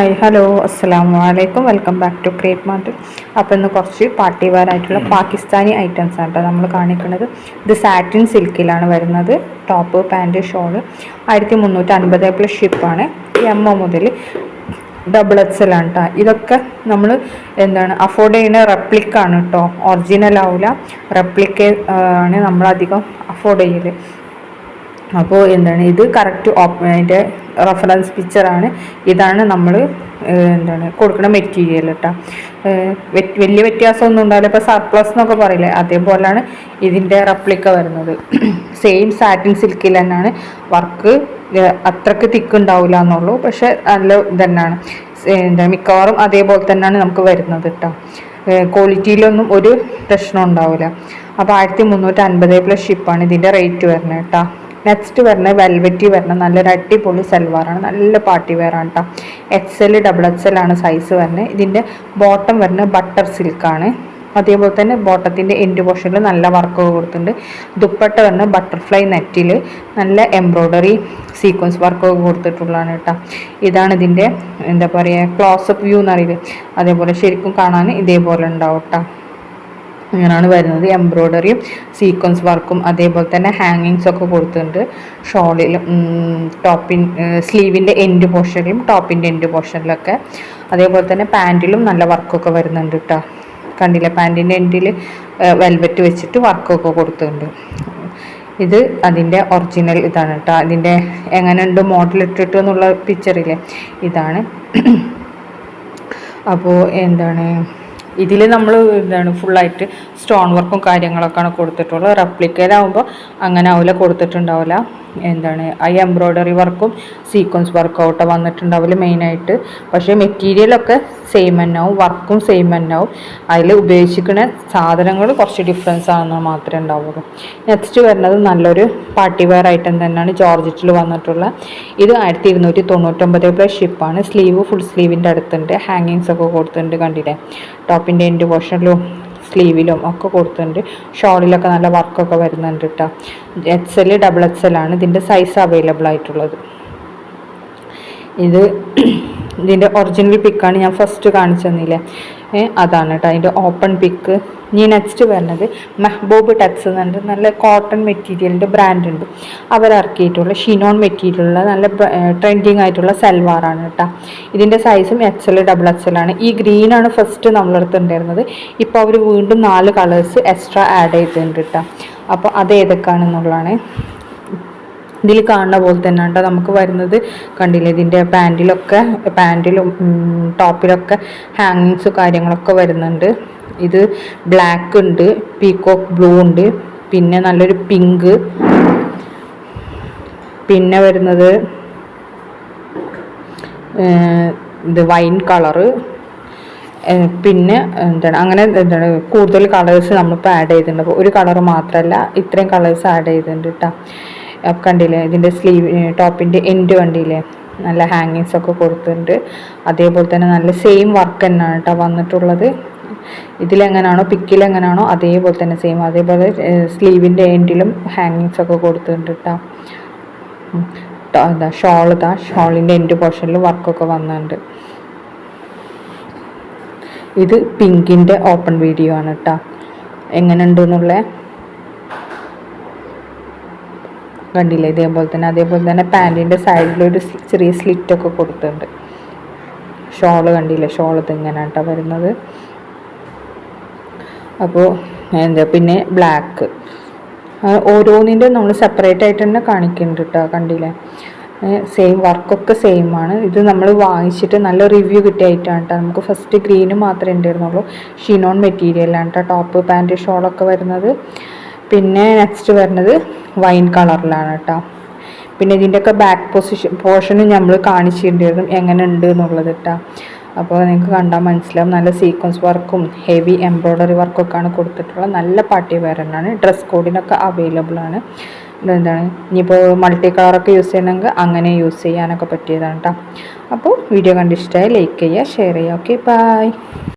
Hi hello അസ്സലാമു അലൈക്കും welcome back to crepe mart. അപ്പോൾ ഇന്ന് കുറച്ച് പാർട്ടി വെയർ ആയിട്ടുള്ള പാകിസ്ഥാനി ഐറ്റംസ് ആണ് കേട്ടോ നമ്മൾ കാണിക്കുന്നത്. ഇത് സാറ്റിൻ സിൽക്കിലാണ് വരുന്നത്. ടോപ്പ് പാൻറ്റ് ഷോള് 1350 പ്ലസ് ഷിപ്പാണ്. എം മുതൽ ഡബിൾ എക്സൽ ആണ് കേട്ടോ. ഇതൊക്കെ നമ്മൾ അഫോർഡ് ചെയ്യുന്ന റെപ്ലിക്കാണ് കേട്ടോ, ഒറിജിനൽ ആവില്ല. റെപ്ലിക്ക ആണ് നമ്മളധികം അഫോർഡ് ചെയ്യൽ. അപ്പോൾ ഇത് കറക്റ്റ് അതിൻ്റെ റെഫറൻസ് പിക്ചറാണ്. ഇതാണ് നമ്മൾ കൊടുക്കുന്ന മെറ്റീരിയൽ കേട്ടോ. വലിയ വ്യത്യാസമൊന്നും ഉണ്ടാവില്ല. ഇപ്പോൾ സർപ്ലസ് എന്നൊക്കെ പറയില്ലേ, അതേപോലെയാണ് ഇതിൻ്റെ റെപ്ലിക്ക വരുന്നത്. സെയിം സാറ്റിൻ സിൽക്കിൽ തന്നെയാണ് വർക്ക്. അത്രക്ക് തിക്ക് ഉണ്ടാവില്ല എന്നുള്ളൂ, പക്ഷെ നല്ല ഇതന്നെയാണ്. മിക്കവാറും അതേപോലെ തന്നെയാണ് നമുക്ക് വരുന്നത് കേട്ടോ. ക്വാളിറ്റിയിലൊന്നും ഒരു പ്രശ്നം ഉണ്ടാവില്ല. അപ്പോൾ 1350 പ്ലസ് ഷിപ്പാണ് ഇതിൻ്റെ റേറ്റ് വരുന്നത് കേട്ടോ. നെക്സ്റ്റ് വരുന്നത് വെൽവെറ്റി വരുന്നത് നല്ലൊരു അടിപൊളി സൽവാറാണ്. നല്ല പാർട്ടി വെയർ ആണ് കേട്ടോ. XL ഡബിൾ XL ആണ് സൈസ് വരുന്നത്. ഇതിൻ്റെ ബോട്ടം വരുന്നത് ബട്ടർ സിൽക്കാണ്. അതേപോലെ തന്നെ ബോട്ടത്തിൻ്റെ എൻഡ് പോർഷനിൽ നല്ല വർക്ക് കൊടുത്തിട്ടുണ്ട്. ദുപ്പട്ട വരുന്നത് ബട്ടർഫ്ലൈ നെറ്റിൽ നല്ല എംബ്രോയ്ഡറി സീക്വൻസ് വർക്ക് കൊടുത്തിട്ടുള്ളതാണ് കേട്ടോ. ഇതാണ് ഇതിൻ്റെ ക്ലോസപ്പ് വ്യൂ എന്നറിയില്ലേ, അതേപോലെ ശരിക്കും കാണാൻ ഇതേപോലെ ഉണ്ടാവും കേട്ടോ. ഇങ്ങനെയാണ് വരുന്നത്. എംബ്രോയ്ഡറിയും സീക്വൻസ് വർക്കും അതേപോലെ തന്നെ ഹാങ്ങിങ്സ് ഒക്കെ കൊടുത്തിട്ടുണ്ട്. ഷോളിലും സ്ലീവിൻ്റെ എൻഡ് പോർഷനിലും ടോപ്പിൻ്റെ എൻഡ് പോർഷനിലൊക്കെ. അതേപോലെ തന്നെ പാൻറ്റിലും നല്ല വർക്കൊക്കെ വരുന്നുണ്ട് കേട്ടോ. കണ്ടില്ല, പാൻറ്റിൻ്റെ എൻഡിൽ വെൽവെറ്റ് വെച്ചിട്ട് വർക്കൊക്കെ കൊടുത്തിട്ടുണ്ട്. ഇത് അതിൻ്റെ ഒറിജിനൽ ഇതാണ് കേട്ടോ. അതിൻ്റെ എങ്ങനെയുണ്ട് മോഡൽ ഇട്ടിട്ട് എന്നുള്ള പിക്ചറില്ലേ, ഇതാണ്. അപ്പോൾ ഇതിൽ നമ്മൾ ഫുള്ളായിട്ട് സ്റ്റോൺ വർക്കും കാര്യങ്ങളൊക്കെയാണ് കൊടുത്തിട്ടുള്ളത്. റെപ്ലിക്കയിലാവുമ്പോൾ അങ്ങനെ ആവില്ല, കൊടുത്തിട്ടുണ്ടാവില്ല. ആ എംബ്രോയ്ഡറി വർക്കും സീക്വൻസ് വർക്കും ഔട്ട് വന്നിട്ടുണ്ടാവില്ല മെയിനായിട്ട്. പക്ഷേ മെറ്റീരിയലൊക്കെ സെയിം തന്നെയാവും, വർക്കും സെയിം തന്നെയാവും. അതിൽ ഉപയോഗിച്ചിരിക്കുന്ന സാധനങ്ങൾ കുറച്ച് ഡിഫറൻസ് ആണെന്ന് മാത്രമേ ഉണ്ടാവുള്ളൂ. നെക്സ്റ്റ് വരുന്നത് നല്ലൊരു പാർട്ടി വെയർ ഐറ്റം തന്നെയാണ്, ജോർജറ്റിൽ വന്നിട്ടുള്ള. ഇത് 1299 പ്ലസ് ഷിപ്പാണ്. ഫുൾ സ്ലീവിൻ്റെ അടുത്തുണ്ട്. ഹാങ്ങിങ്സ് ഒക്കെ കൊടുത്തിട്ടുണ്ട്, കണ്ടില്ലേ. ടോപ്പിൻ്റെ എൻഡ് പോർഷനിലും സ്ലീവിലും ഒക്കെ കൊടുത്തിട്ടുണ്ട്. ഷോളിലൊക്കെ നല്ല വർക്കൊക്കെ വരുന്നുണ്ട് കേട്ടോ. XL ഡബിൾ XL ആണ് ഇതിൻ്റെ സൈസ് അവൈലബിൾ ആയിട്ടുള്ളത്. ഇതിൻ്റെ ഒറിജിനൽ പിക്കാണ് ഞാൻ ഫസ്റ്റ് കാണിച്ചു തന്നില്ലേ, അതാണ് കേട്ടോ അതിൻ്റെ ഓപ്പൺ പിക്ക്. ഇനി നെക്സ്റ്റ് വരുന്നത് മെഹബൂബ് ടെക്സ് എന്നുണ്ട്. നല്ല കോട്ടൺ മെറ്റീരിയലിൻ്റെ ബ്രാൻഡ് ഉണ്ട്. അവരിറക്കിയിട്ടുള്ള ഷിനോൺ മെറ്റീരിയലുള്ള നല്ല ട്രെൻഡിങ് ആയിട്ടുള്ള സൽവാറാണ് കേട്ടോ. ഇതിൻ്റെ സൈസും XL ഡബിൾ XL ആണ്. ഈ ഗ്രീനാണ് ഫസ്റ്റ് നമ്മളടുത്ത് ഉണ്ടായിരുന്നത്. ഇപ്പോൾ അവർ വീണ്ടും 4 കളേഴ്സ് എക്സ്ട്രാ ആഡ് ചെയ്തിട്ടുണ്ട് കേട്ടോ. അപ്പോൾ അത് ഏതൊക്കെയാണെന്നുള്ളതാണ് ഇതിൽ കാണുന്ന പോലെ തന്നെ ഉണ്ടോ നമുക്ക് വരുന്നത്. കണ്ടില്ലേ, ഇതിൻ്റെ പാൻറ്റിലും ടോപ്പിലൊക്കെ ഹാങ്ങിങ്സ് കാര്യങ്ങളൊക്കെ വരുന്നുണ്ട്. ഇത് ബ്ലാക്ക് ഉണ്ട്, പീകോക്ക് ബ്ലൂ ഉണ്ട്, പിന്നെ നല്ലൊരു പിങ്ക്, പിന്നെ വരുന്നത് ഇത് വൈൻ കളറ്, പിന്നെ അങ്ങനെ കൂടുതൽ കളേഴ്സ് നമ്മളിപ്പോൾ ആഡ് ചെയ്തിട്ടുണ്ട്. അപ്പോൾ ഒരു കളർ മാത്രമല്ല, ഇത്രയും കളേഴ്സ് ആഡ് ചെയ്തിട്ടുണ്ട് കേട്ടോ. കണ്ടില്ലേ, ഇതിൻ്റെ ടോപ്പിൻ്റെ എൻഡ് കണ്ടില്ലേ, നല്ല ഹാങ്ങിങ്സ് ഒക്കെ കൊടുത്തിട്ടുണ്ട്. അതേപോലെ തന്നെ നല്ല സെയിം വർക്ക് തന്നെയാണ് കേട്ടോ വന്നിട്ടുള്ളത്. ഇതിലെങ്ങനെയാണോ പിക്കിലെങ്ങനെയാണോ അതേപോലെ തന്നെ സെയിം. അതേപോലെ സ്ലീവിൻ്റെ എൻഡിലും ഹാങ്ങിങ്സ് ഒക്കെ കൊടുത്തിട്ടുണ്ട് കേട്ടോ. ഷോളിൻ്റെ എൻഡ് പോർഷനിൽ വർക്കൊക്കെ വന്നിട്ടുണ്ട്. ഇത് പിങ്കിൻ്റെ ഓപ്പൺ വീഡിയോ ആണ് കേട്ടോ. എങ്ങനെ ഉണ്ടെന്നുള്ള കണ്ടില്ലേ, അതേപോലെ തന്നെ പാൻറ്റിൻ്റെ സൈഡിലൊരു ചെറിയ സ്ലിറ്റൊക്കെ കൊടുത്തിട്ടുണ്ട്. ഷോള് കണ്ടില്ലേ, ഷോൾ ഇതിങ്ങനെ കേട്ടോ വരുന്നത്. അപ്പോൾ പിന്നെ ബ്ലാക്ക് ഓരോന്നിൻ്റെ നമ്മൾ സെപ്പറേറ്റ് ആയിട്ട് തന്നെ കാണിക്കുന്നുണ്ട് കേട്ടോ. കണ്ടില്ലേ, സെയിം വർക്കൊക്കെ സെയിം ആണ്. ഇത് നമ്മൾ വാങ്ങിച്ചിട്ട് നല്ല റിവ്യൂ കിട്ടിയായിട്ടാണ് കേട്ടോ. നമുക്ക് ഫസ്റ്റ് ഗ്രീന് മാത്രമേ ഉണ്ടായിരുന്നുള്ളൂ. ഷിനോൺ മെറ്റീരിയലാണ് കേട്ടോ ടോപ്പ് പാൻറ്റ് ഷോളൊക്കെ വരുന്നത്. പിന്നെ നെക്സ്റ്റ് വരുന്നത് വൈൻ കളറിലാണ് കേട്ടോ. പിന്നെ ഇതിൻ്റെയൊക്കെ ബാക്ക് പോർഷനും നമ്മൾ കാണിച്ചിട്ടുണ്ടായിരുന്നു എങ്ങനെ ഉണ്ട് എന്നുള്ളത് കേട്ടോ. അപ്പോൾ നിങ്ങൾക്ക് കണ്ടാൽ മനസ്സിലാവും. നല്ല സീക്വൻസ് വർക്കും ഹെവി എംബ്രോയ്ഡറി വർക്കൊക്കെയാണ് കൊടുത്തിട്ടുള്ളത്. നല്ല പാർട്ടി വെയർ തന്നെയാണ്. ഡ്രസ് കോഡിനൊക്കെ അവൈലബിൾ ആണ്. ഇനിയിപ്പോൾ മൾട്ടി കളറൊക്കെ യൂസ് ചെയ്യണമെങ്കിൽ അങ്ങനെ യൂസ് ചെയ്യാനൊക്കെ പറ്റിയതാണ് കേട്ടോ. അപ്പോൾ വീഡിയോ കണ്ടിഷ്ടമായി ലൈക്ക് ചെയ്യുക, ഷെയർ ചെയ്യുക. Okay, by.